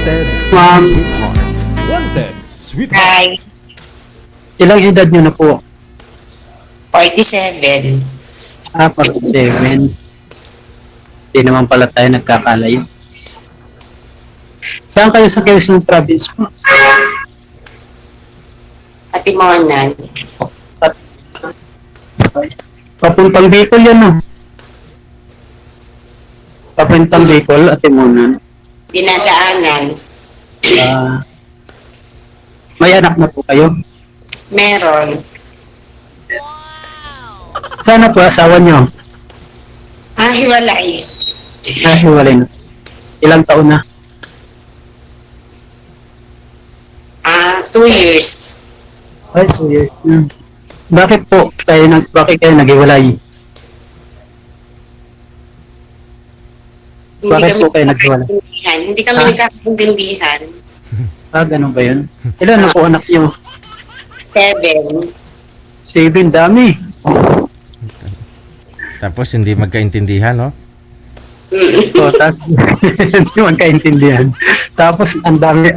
Wanted, Ma'am, Sweetheart. Wanted, Sweetheart. Hi, ilang edad nyo na po? 47. 47. Hindi naman pala tayo nagkakalayo. Saan kayo sa Quezon Province po? Atimonan. Papuntang Bicol yan, no? Papuntang Bicol at Timonan. Dinadaanan. May anak na po kayo? Meron. Sana po asawa nyo? Hiwalay. Hiwalay na. Ilang taon na? 2 years. Ay, 2 years na. Bakit kayo naghiwalay? Bakit po kayo naghiwalay? Hindi kami nagkakaintindihan. Ganun ba yun? Ilan na po anak nyo? 7. 7, dami. Tapos hindi magkaintindihan, no? So, tapos, hindi man kaintindihan. Tapos, ang dami,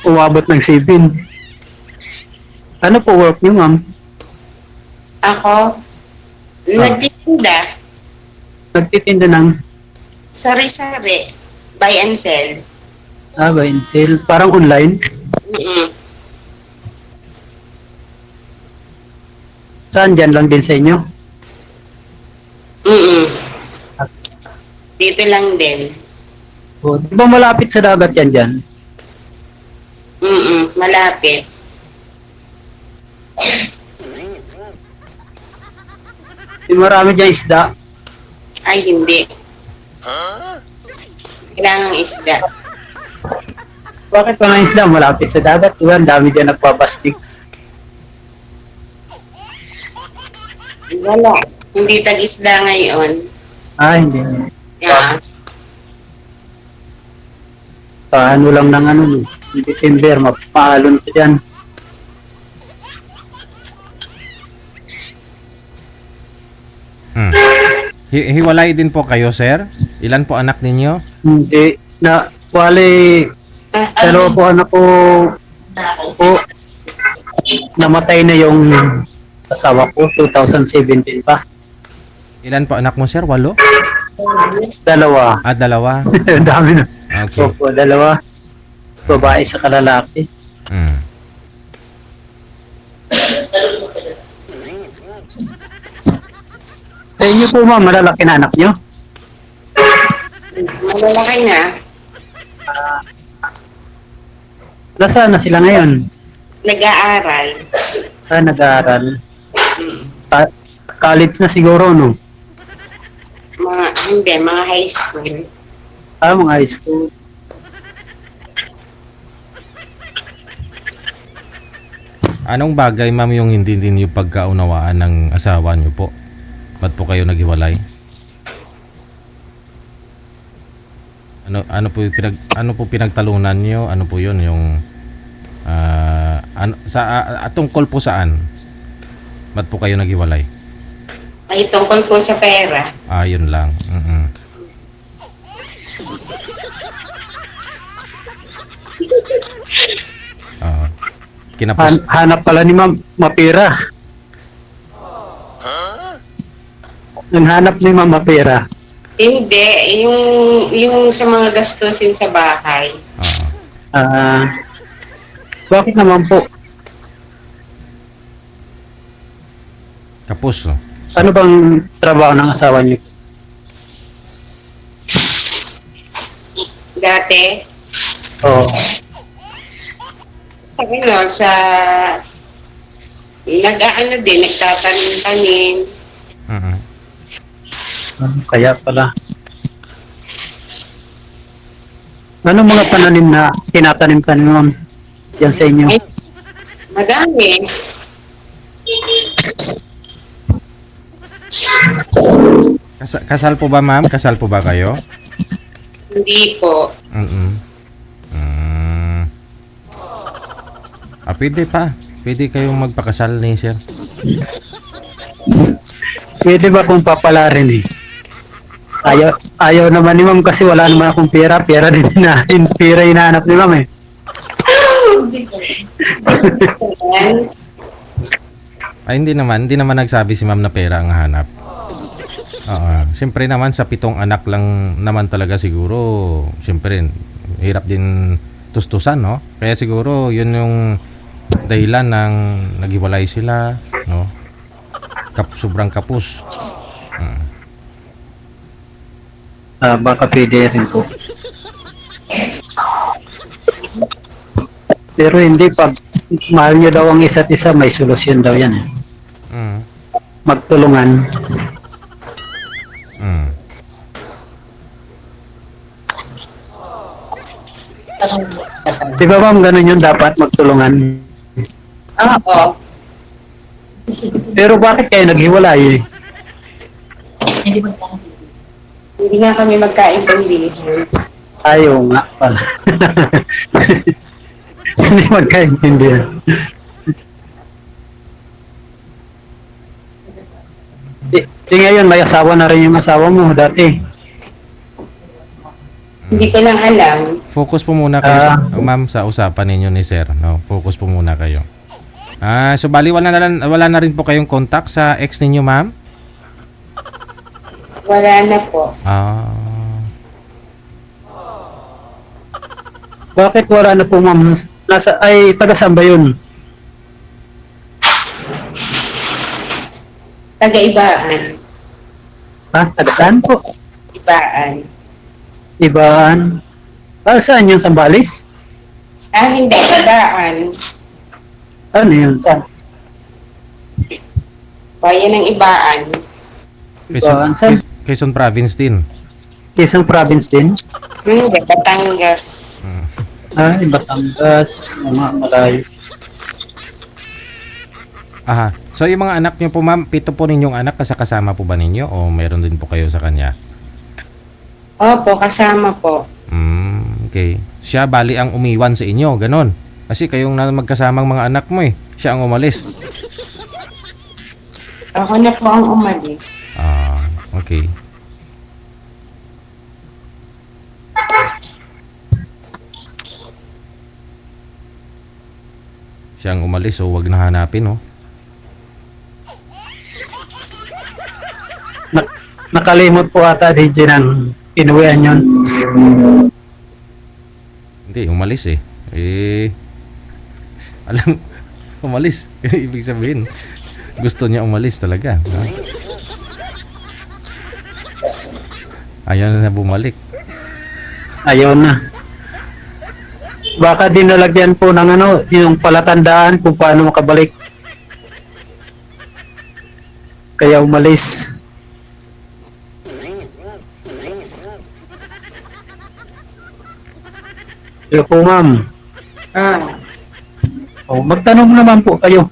umabot ng 7. Ano po work niyo, ma'am? Ako, nagtitinda. Nagtitinda ng, Sari-sari. Buy and sell. buy and sell, parang online. Mm-mm. Saan dyan lang din sa inyo? Mm-mm. Dito lang din. O, di ba malapit sa dagat yan dyan? Malapit. Marami dyan isda. Ay, hindi. Kailangang isda. Bakit pa nga isda? Malapit sa dagat. Diba? Ang dami dyan nagpapastik. Wala. Hindi tag-isda ngayon. Hindi. Yeah. Paano lang ng December, mapaalon pa dyan. Hiwalay din po kayo, sir? Ilan po anak ninyo? Hindi. Dalawa po anak ko namatay na yung asawa ko, 2017 pa. Ilan po anak mo, sir? 8? Dalawa. Dalawa. Dami na. Okay. Opo, dalawa. Babae sa kalalaki. Mm. Sa inyo po, ma'am, malalaki na anak nyo? Malalaki na. Nasaan na sila ngayon? Nag-aaral. Nag-aaral. Mm. College na siguro, no? Mga high school. Mga high school. Anong bagay, ma'am, yung hindi niyo pagkaunawaan ng asawa niyo po? Ba't po kayo naghiwalay? Ano po pinagtalunan niyo? Ano po 'yun yung tungkol po saan? Ba't po kayo naghiwalay? Ay, tungkol po sa pera. Yun lang. Kinapos Hanap pala ni ma'am, mapira. Ang hanap ni ma'am, mapira. Hindi, yung sa mga gastusin sa bahay. Bakit naman po? kapos, no? Ano bang trabaho ng asawa niyo? Dati, Oo. nagtatanim-tanim. Kaya pala. Ano mga pananim na tinatanim-tanim ma'am? Yan sa inyo? Ay, madami. Kasal po ba, ma'am? Kasal po ba kayo? Hindi po. Pwede pa. Pwede kayong magpakasal ni sir. Pwede ba kung papalarin eh? ayaw naman ni ma'am kasi wala naman akong pera. Pera din pera hinahanap ni ma'am eh. Yan. Ay, hindi naman nagsabi si ma'am na pera ang hanap. Oo. Siyempre naman sa 7 anak lang naman talaga siguro, siyempre hirap din tustusan, no? Kaya siguro yun yung dahilan ng naghiwalay sila, no? Sobrang kapus. Baka pwede rin po. Pero hindi, pag mahal nyo daw ang isa't isa, may solusyon daw yan eh. Mm. Magtulungan. Mm. Di ba ma'am, ganun yun, dapat magtulungan. Oo. Pero bakit kayo naghiwalay eh? Hindi nga kami magkaintindihan. Ayaw nga pala. Hindi magkaintindihan. Di ngayon, may asawa na rin yung asawa mo dati. Hindi ko lang alam. Focus po muna kayo ma'am sa usapan ninyo ni sir, no? Focus po muna kayo. So bali wala na rin po kayong contact sa ex ninyo, ma'am? Wala na po. Bakit wala na po ma'am? Taga saan ba yun? Taga-ibaan. Ha? Taga saan po? Ibaan. Ibaan. Saan yung Sambales? Hindi. Ibaan. Ano yun? Saan? Bayan ng Ibaan. Ibaan. Saan? Quezon Province din. Quezon Province din? Hindi. Batangas. Batangas. Malayo. Aha. So yung mga anak niyo po, ma'am, 7 po ninyong anak, kasama po ba ninyo o mayroon din po kayo sa kanya? Opo, kasama po. Okay. Siya bali ang umiwan sa inyo, ganon. Kasi kayong magkasamang mga anak mo eh. Siya ang umalis. Ako na po ang umalis. Okay. Siya ang umalis, so wag na hanapin, oh. Nakalimot po ata DJ ng inuwian yun. Hindi, umalis eh. Alam, umalis. Ibig sabihin, gusto niya umalis talaga. Ayaw na bumalik. Ayaw na. Baka dinalagyan po ng yung palatandaan kung paano makabalik. Kaya umalis. Hello po ma'am. Magtanong naman po kayo.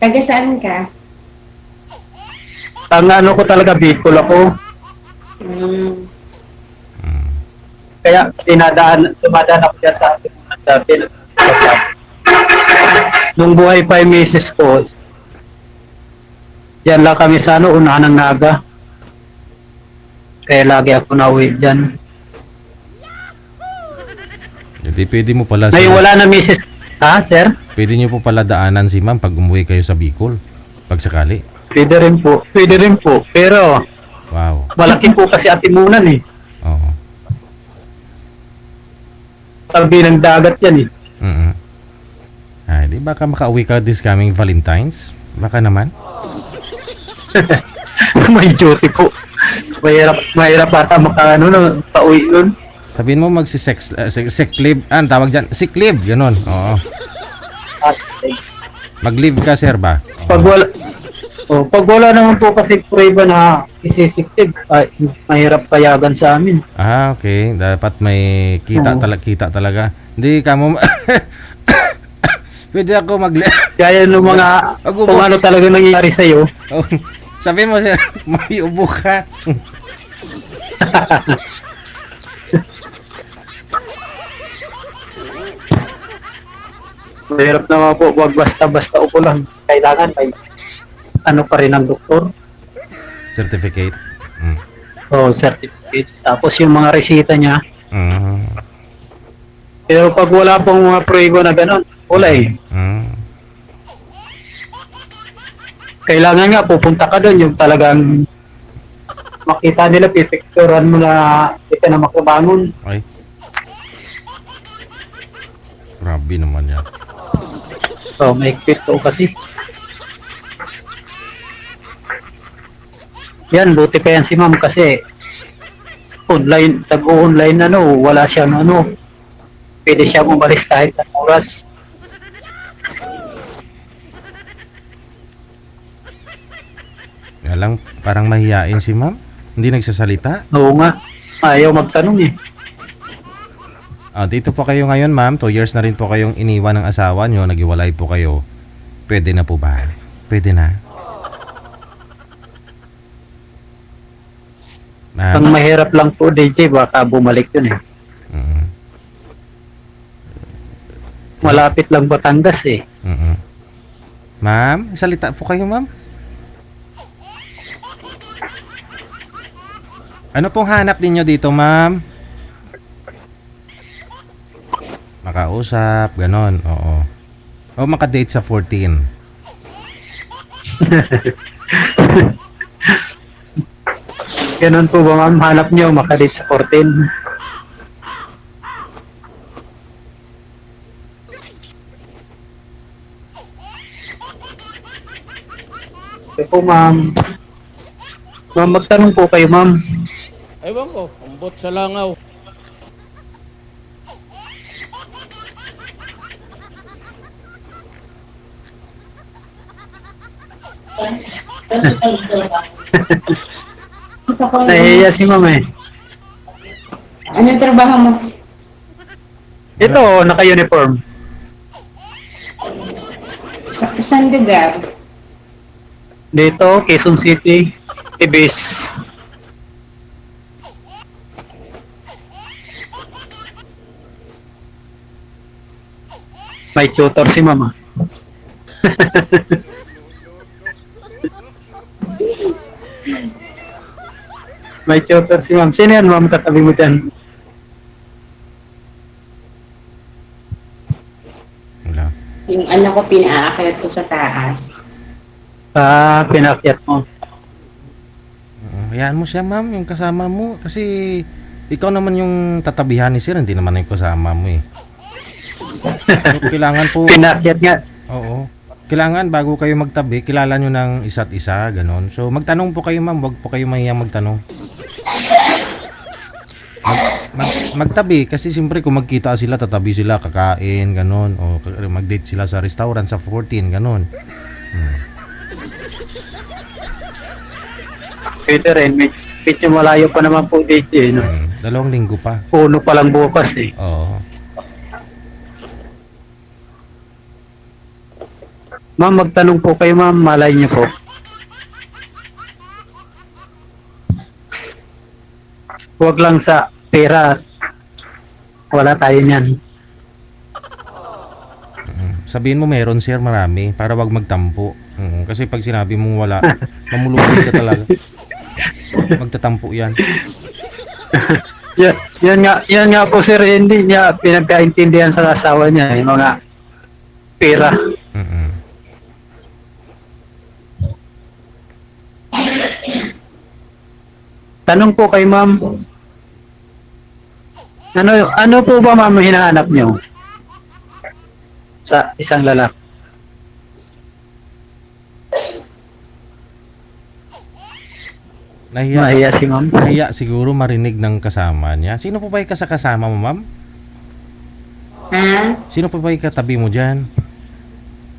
Taga saan ka? Ang ko talaga, Bicol ako. Kaya dumadaan ako dyan sa ating dati. Nung buhay pa yung misis ko, diyan lang kami sa unahan ng Naga. Kaya lagi ako nauwi dyan. Hindi, pwede mo pala Ngayon wala na misis. Ha, sir? Pwede niyo po pala daanan si ma'am pag umuwi kayo sa Bicol. Pag sakali. Pwede rin po. Pwede rin po. Pero, Wow. malaki po kasi Atimunan eh. Oo. Tabi ng dagat yan eh. Ay, di baka makauwi ka this coming Valentine's? Baka naman. May duty po. Mahirap ata pauwi nun. Sabihin mo sick leave. Ang tawag dyan, sick leave. Ganon. Oo. Mag-leave ka, sir ba? Pag wala naman po kasi prueba na isisiktig, mahirap payagan sa amin. Okay. Dapat may kita talaga. Hindi ka mo... Pwede ako mag-leave. Kaya nung mga kung ano talaga nangyari sa'yo. Sabihin mo, sir, may ubo ka. Mahirap naman po, wag basta-basta upo lang. Kailangan may ano pa rin ang doktor. Certificate. Mm. O certificate. Tapos yung mga resita niya. Mm. Pero pag wala pong mga pruebo na gano'n, wala eh. Mm. Kailangan nga pupunta ka doon yung talagang makita nila, pipicturan mo na hindi ka na makabangon. Ay. Grabe naman yan. So, may to kasi. Yan, buti pa yan si ma'am kasi online, tag-online wala siyang pwede siya umalis kahit ng oras. Kaya lang, parang mahihain si ma'am. Hindi nagsasalita. Oo nga, ayaw magtanong eh. Ah, dito po kayo ngayon, ma'am. 2 years na rin po kayong iniwan ng asawa nyo. Naghiwalay po kayo. Pwede na po ba? Pwede na. Ang Ma'am. mahirap lang po, DJ, baka bumalik yun eh. Mm. Malapit lang Batangas eh. Mm. Ma'am, salita po kayo, ma'am. Ano pong hanap ninyo dito, ma'am? Makausap, ganon. Oo. O makadate sa 14. Ganun po ba ma'am, hanap nyo makadate sa 14? Okay po ma'am. Ma'am, magtanong po kayo ma'am. Ewan ko, umbot sa langaw. Nahiya si ma'am eh. Anong trabaho mo? Ito, naka-uniform. Saan lugar? Dito, Quezon City, Ibis. May tutor si mama. May tutor si ma'am. Sino yan ma'am katabi mo dyan? Wala. Yung anak ko pinaakyat ko sa taas. Ah, pinakyat mo. Hayaan mo siya, ma'am, yung kasama mo. Kasi ikaw naman yung tatabihan ni sir, hindi naman yung kasama mo eh. So, kailangan po, Pinakyat nga. oo. Kailangan bago kayo magtabi, kilala nyo ng isa't isa, ganon. So, magtanong po kayo, ma'am. Huwag po kayo mahiyang magtanong. Magtabi, kasi siyempre kung magkita sila, tatabi sila, kakain, ganon. O mag-date sila sa restaurant sa 14, ganon. Pwede rin. Medyo malayo pa naman po dito eh. No? 2 linggo pa. Puno pa lang bukas eh. Oo. Ma'am, magtanong po kayo ma'am. Malay niyo po. Huwag lang sa pera. Wala tayo niyan. Sabihin mo meron sir, marami, para wag magtampo. Kasi pag sinabi mo wala, mamulubi ka talaga. Magtatampo yan. Yan nga po sir, hindi niya pinagkaintindihan sa asawa niya. Yung mga pera. Mm-mm. Tanong po kay ma'am. Ano po ba ma'am hinahanap niyo? Sa isang lalaki. Mahiya si ma'am. Nahiya siguro marinig ng kasama niya. Sino po ba yung kasama mo, ma'am? Ha? Sino po ba yung katabi mo dyan?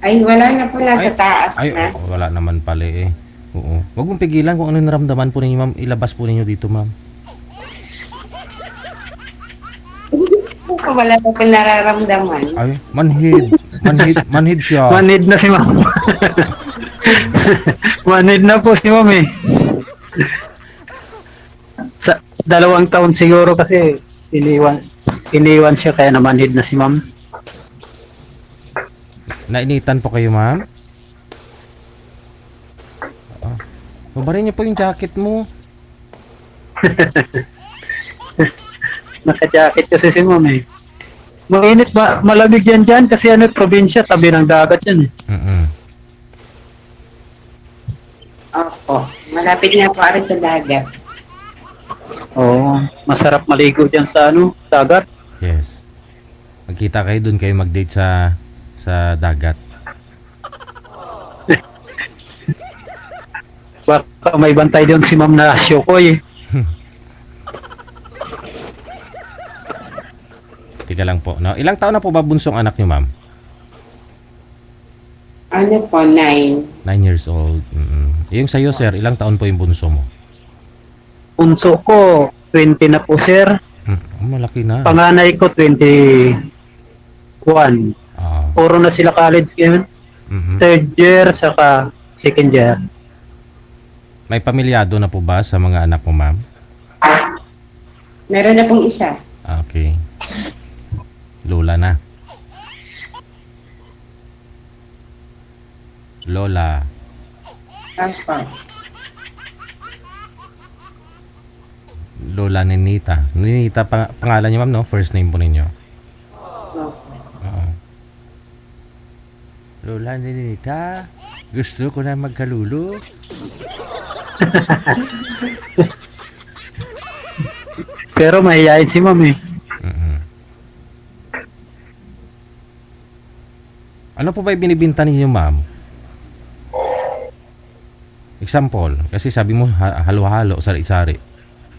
Ay, wala na po. Nasa taas Ay, na. wala naman pala eh. Oo. Huwag mong pigilan kung ano yung naramdaman po ninyo, ma'am. Ilabas po ninyo dito, ma'am. Wala na po nararamdaman. Ay, manhid siya. Manid na si ma'am. Manid na po si ma'am eh. Sa 2 taon siguro kasi iniwan siya kaya namanhid na si ma'am. Nainitan po kayo, ma'am? Babarin niyo po yung jacket mo. Naka-jacket kasi si ma'am eh. Mainit ba? Malamig yan dyan kasi ano, probinsya, tabi ng dagat yan eh. Mm-mm. Opo. Malapit nga po ari sa dagat. Oo, masarap maligo dyan sa ano, dagat. Yes. Magkita kayo dun, kayo mag-date sa dagat. Baka may bantay doon si ma'am na Shokoy eh. Tika lang po. No? Ilang taon na po ba bunsong anak niyo, ma'am? Ano po, 9. 9 years old. Mm-mm. Yung sa'yo, sir, ilang taon po yung bunso mo? Punso ko, 20 na po sir. Malaki na. Panganay ko, 21. Ah, Puro na sila college ngayon. mhm. Third year, saka second year. May pamilyado na po ba sa mga anak mo, ma'am? Meron na pong isa. Ah, okay. Lola na. Lola. Opo. Lola Ninita. Ninita pangalan niyo, ma'am, no? First name po ninyo. Opo. Oo. Lola Ninita, gusto ko na magkalulo. Pero mahihayin si ma'am eh. Mm-mm. Ano po ba yung binibinta ninyo, ma'am? Example, kasi sabi mo halo-halo, sari-sari.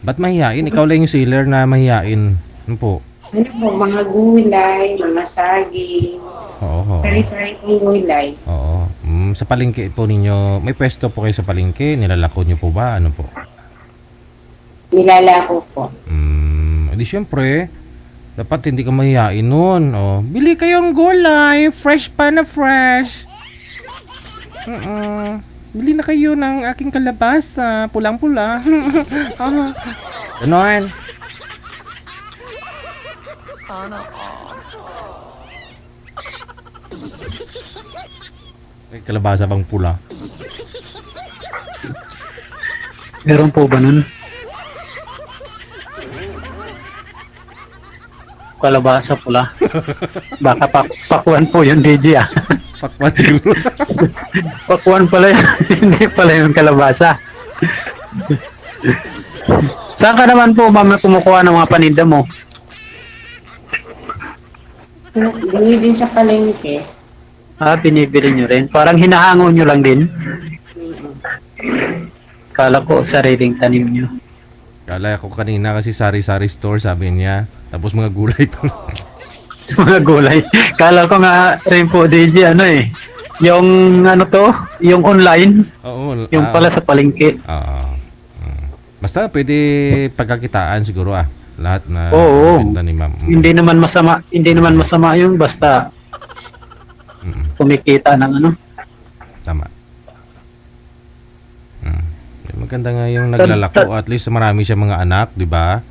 Ba't mahihain? Ikaw lang yung seller na mahihain. Ano po? Ano po, mga gulay, mga saging, Oo. sari-sari pong gulay. Oo. Sa palengke po ninyo, may pwesto po kayo sa palengke? Nilalako nyo po ba? Ano po? Nilalako po. Edi syempre, dapat hindi ka mahihain nun. Oh, bili kayong gulay, fresh pa na fresh. Bili na kayo ng aking kalabasa, pulang-pula. Ganon. May kalabasa bang pula? Meron po ba nun? Kalabasa pula. Baka pakuan po yun, DJ ah. Pakwan siguro. Pakuan pala yun. Hindi pala yung kalabasa. Saan ka naman po, ma'am, kumukuha ng mga paninda mo? Bili din sa palengke. Ah, binibili nyo rin. Parang hinahangon nyo lang din. Kala ko sariling tanim nyo. Kala ko kanina kasi sari-sari store, sabi niya. Tapos mga gulay pa. Mga gulay. Kala ko nga rin po, DJ, ano eh. Yung ano to, yung online, Oo. yung pala sa palengke. Oo. Basta pwede pagkakitaan siguro lahat na Oo. benta ni ma'am. Hindi naman masama yun, basta kumikita ng ano. Tama. Maganda nga yung naglalako. At least marami siya mga anak, di ba?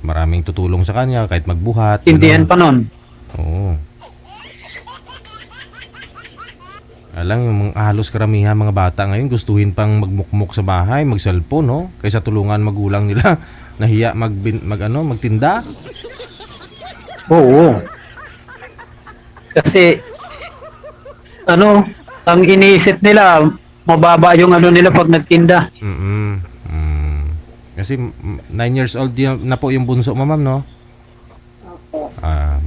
Maraming tutulong sa kanya kahit magbuhat. Tindihan ganun. pa nun. Oo. Alang yung mga halos karamihan mga bata ngayon gustuhin pang magmukmuk sa bahay, mag-cellphone, no? Kaysa tulungan magulang nila nahiya magtinda. Oo. Kasi ano, ang iniisip nila mababa yung ano nila pag nagtinda. Kasi 9 years old na po yung bunso mo, ma'am, no? Opo.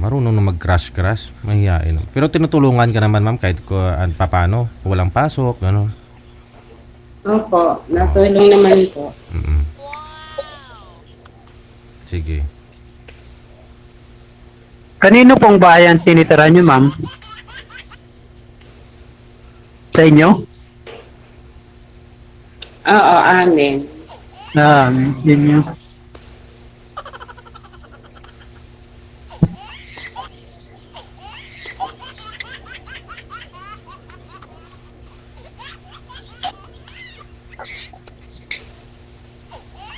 Marunong na mag-crash, mahihain. Pero tinutulungan ka naman, ma'am, kahit paano, walang pasok, gano'n. Opo. Natulong naman po. Sige. Kanino pong bayan tinitira nyo, ma'am? Sa inyo? Oo, amin. Yun yun.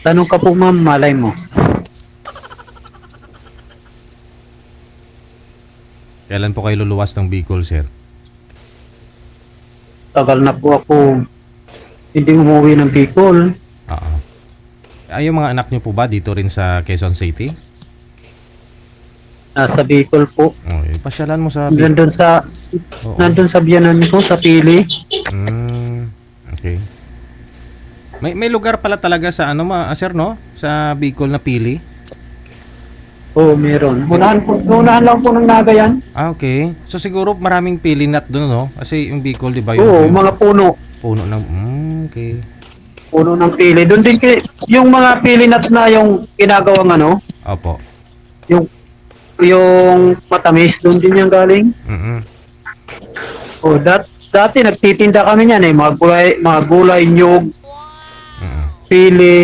Tanong ka po, ma'am, malay mo. Kailan po kayo luluwas ng Bicol, sir? tagal na po ako hindi umuwi ng Bicol. Oo. Ay, yung mga anak niyo po ba dito rin sa Quezon City? Nasa Bicol po. Oh, pasyalan mo sa Bicol. Oo. Nandun sa biyanan ko, sa Pili. Okay. May lugar pala talaga sa ano sir, no? Sa Bicol na Pili. Oo, meron. Unahan lang po ng Nagayan. Ah, okay. So siguro maraming pili nut doon, no? Kasi yung Bicol, di ba? Oo, yung mga puno. puno ng okay. Puno ng pili. Doon din yung mga pili nuts na yung ginagawang ano, Opo. yung matamis, doon din yung galing. Mm. O, dati nagtitinda kami niyan eh, mga gulay, nyug, Mm. pili.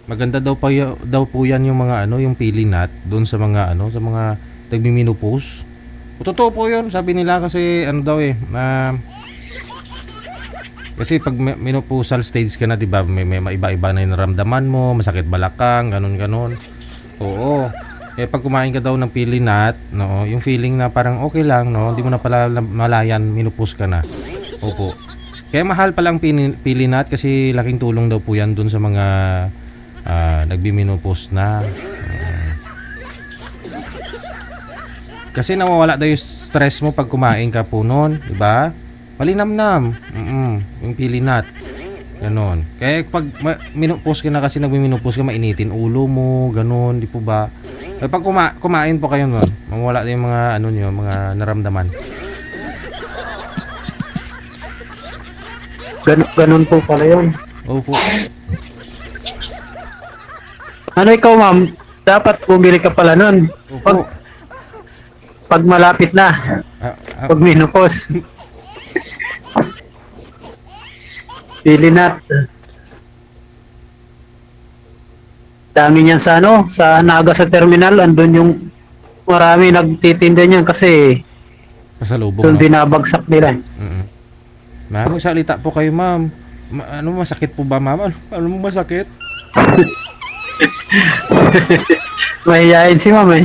Maganda daw po yan yung mga ano, yung pili nut doon sa mga ano, sa mga nagmi-menopause. Totoo po 'yun, sabi nila kasi ano daw kasi pag menopausal stage ka na, 'di ba? May iba-iba na yung naramdaman mo, masakit balakang, ganun. Oo. Pag kumain ka daw ng pili nut, no, yung feeling na parang okay lang, no, hindi mo na pala malayan, menopause ka na. Opo. Kaya mahal pala ang pili nut kasi laking tulong daw po 'yan doon sa mga nagbi-menopause na. Kasi nawawala daw yung stress mo pag kumain ka po noon, di ba? Malinamnam. Yung pili nut. Ganon. Kaya pag menopause ka na kasi nagmi-menopause ka, mainitin ulo mo, ganon, di po ba? Pag kumain po kayo noon, mawala yung mga ano niyo, mga naramdaman. Ganun po pala yun. Opo. Ano ikaw, ma'am? Dapat bumili ka pala nun. Opo. Pag malapit na. Pag menopause. Pili nut. Dami niyan sa ano, sa Naga sa terminal, andun yung marami nagtitinda niyan kasi Pasalubong. doon No? binabagsak nila. Ma'am, salita po kayo, ma'am. Ano masakit po ba, ma'am? Ano masakit? Mahihayin si ma'am eh.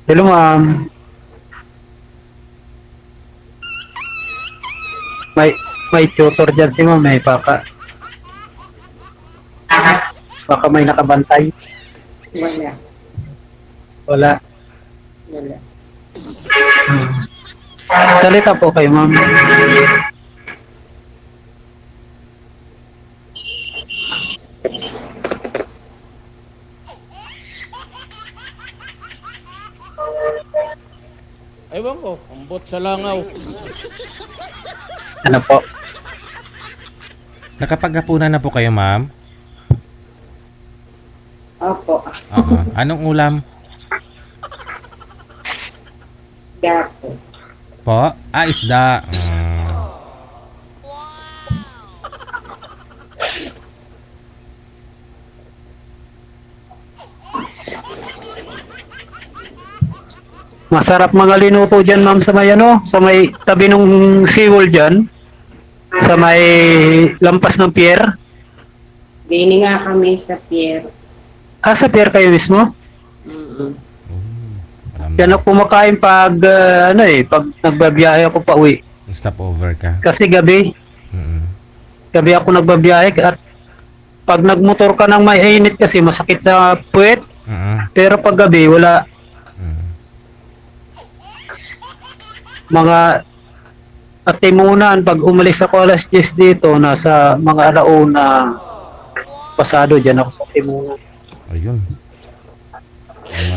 Hello, ma'am. May tutor dyan si ma'am eh, baka may nakabantay. Wala. Wala. Wala. Salita po kayo, ma'am. Ewan ko, ambot sa langaw. Ano po? Nakapaghapunan na po kayo, ma'am? Opo. Oo. Anong ulam? Dapo. Po? Isda. Masarap mga linuto dyan, ma'am, sa may ano, sa may tabi nung seawall dyan, sa may lampas ng pier. Dini nga kami sa pier. Sa pier kayo mismo? Mm-mm. Alam Yan na. ako kumakain pag, pag nagbabiyahe ako pa uwi. Stop over ka. Kasi gabi ako nagbabiyahe at pag nagmotor ka ng may init kasi masakit sa puwet, pero pag gabi wala. Mga atimunan, pag umalis ako alas 10 dito, nasa mga alauna pasado dyan ako sa timunan. Ayun.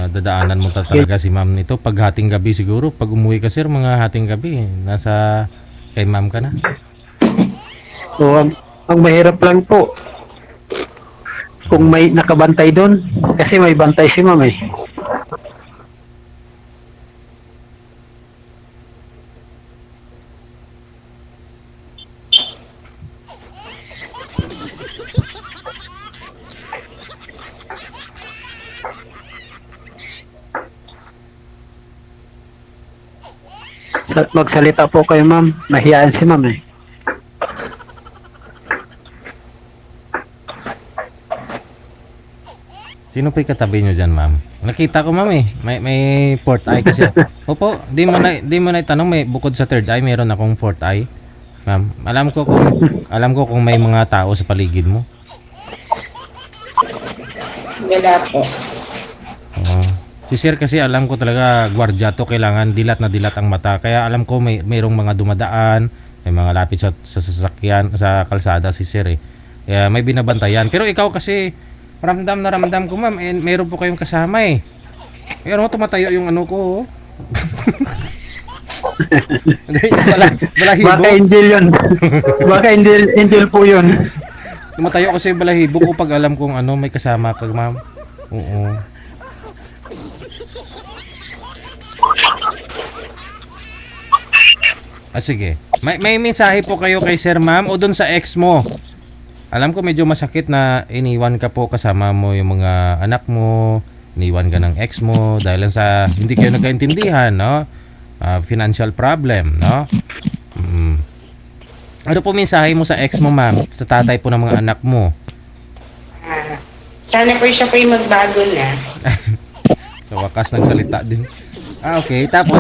Dadaanan mo talaga si ma'am nito pag hating gabi siguro. Pag umuwi ka, sir, mga hating gabi, nasa kay ma'am ka na. So, ang mahirap lang po kung may nakabantay doon, kasi may bantay si ma'am eh. Magsalita po kayo, ma'am. Mahiyaan si ma'am eh. Sino pa yung katabi nyo dyan, ma'am? Nakita ko, ma'am eh. May fourth eye kasi. Opo, di mo na itanong, may bukod sa third eye, meron akong fourth eye. Ma'am, alam ko kung may mga tao sa paligid mo. Wala po. Oo. Si sir kasi alam ko talaga gwardiya to, kailangan dilat na dilat ang mata. Kaya alam ko mayroong mga dumadaan, may mga lapit sa sasakyan, sa kalsada si sir eh. Kaya may binabantayan. Pero ikaw kasi ramdam na ramdam ko, ma'am, eh, meron po kayong kasama eh. Pero tumatayo yung ano ko. Oh. Balahibo. Baka angel yun. Baka angel po yun. Tumatayo kasi balahibo ko pag alam kong ano, may kasama ka, ma'am. Oo. Sige. May mensahe po kayo kay sir, ma'am, o dun sa ex mo. Alam ko medyo masakit na iniwan ka po, kasama mo yung mga anak mo, iniwan ka ng ex mo dahil sa hindi kayo nagkaintindihan, no? Financial problem, no? Ano po mensahe mo sa ex mo, ma'am, sa tatay po ng mga anak mo? Sana po siya po yung magbago na. Sa wakas nagsalita din. Okay. Tapos?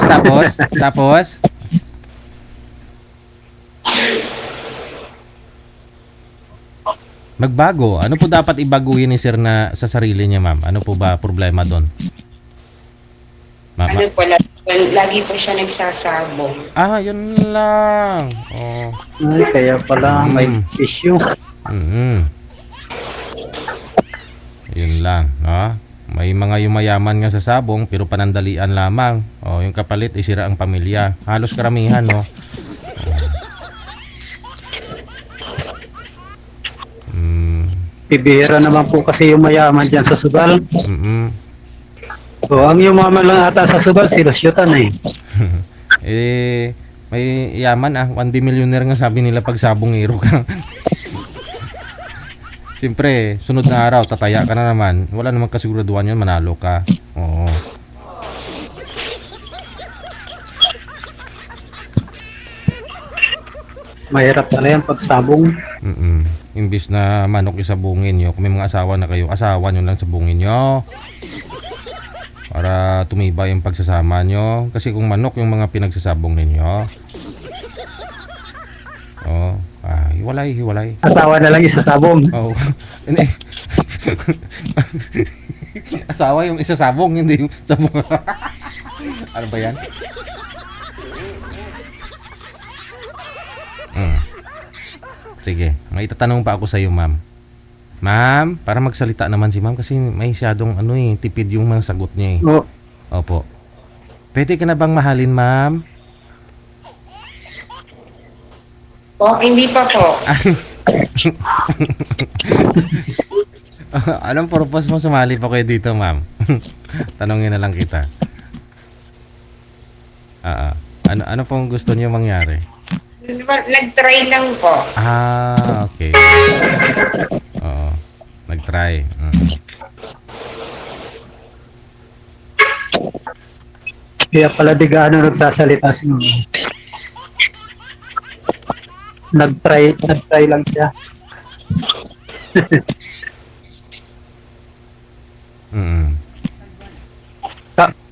Magbago. Ano po dapat ibaguhin ni sir na sa sarili niya, ma'am? Ano po ba problema doon? Ano po, lagi po siya nagsasabong. Yun lang. Oh. Ay, kaya pala may issue. Yun lang, no? May mga yumayaman nga sa sabong pero panandalian lamang. Yung kapalit isira ang pamilya. Halos karamihan, no? Bibihira naman po kasi yung mayaman dyan sa sugal. So, ang yumaman lang ata sa sugal, sinusyutan eh. May yaman 1D millionaire nga sabi nila pag sabongero ka. Siyempre, sunod na araw, tataya ka na naman. Wala namang kasiguraduhan yun, manalo ka. Oo. Mahirap na yan pag sabong. Imbis na manok isabungin nyo, kung may mga asawa na kayo, asawa nyo lang sabungin nyo. Para tumibay yung pagsasama nyo. Kasi kung manok yung mga pinagsasabong ninyo. Hiwalay. Asawa na lang isasabong. Oo. Asawa yung isasabong, hindi yung sabong. Ano ba yan? Sige, may itatanong pa ako sa iyo, ma'am. Ma'am, para magsalita naman si ma'am kasi may syadong tipid yung mga sagot niya eh. Opo. Pwede ka na bang mahalin, ma'am? Hindi pa po. Anong purpose mo sumali pa kayo dito, ma'am? Tanongin na lang kita. Ano pong gusto niyo mangyari? Nag-try lang po. Okay. Oo. Nag-try. Kaya pala di gaano nagsasalita si mama. Nag-try lang siya.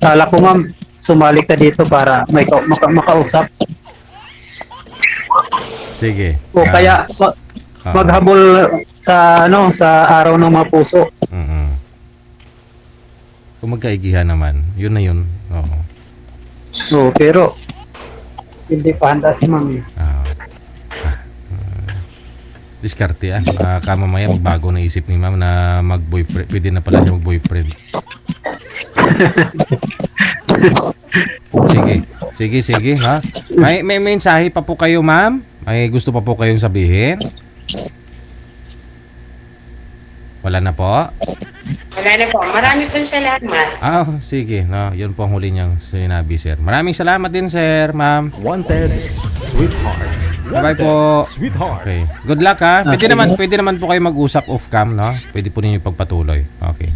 Kala ko, ma'am, sumali ka dito para may makausap. Sige. O kaya maghabol sa araw ng mga puso. Kung magkaigihan naman, yun na yun. Oo. Pero hindi pa handa si ma'am. Diskarte kamamaya magbago na isip ni ma'am na mag-boyfriend. Pwede na pala siya mag-boyfriend. Sige, ha? May mensahe pa po kayo, ma'am? May gusto pa po kayong sabihin? Wala na po? Wala na po. Marami pong salamat. Sige. No, yun po ang huli niyang sinabi, sir. Maraming salamat din, sir, ma'am. Wanted, sweetheart. Bye po. Sweetheart. Okay. Good luck, ha? Pwede naman po kayo mag-usap off-cam, no? Pwede po ninyo pagpatuloy. Okay.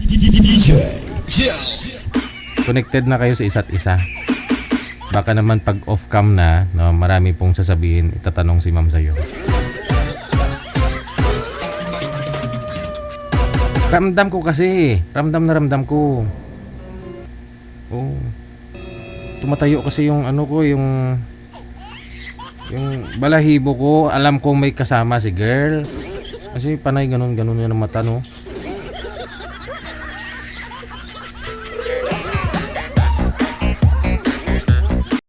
Connected na kayo sa isa't isa. Baka naman pag off-cam na, no, marami pong sasabihin, itatanong si ma'am sa'yo. Ramdam ko kasi. Ramdam ko. Oo. Tumatayo kasi yung ano ko, yung balahibo ko, alam kong may kasama si girl. Kasi panay ganun-ganun yan ang mata, no?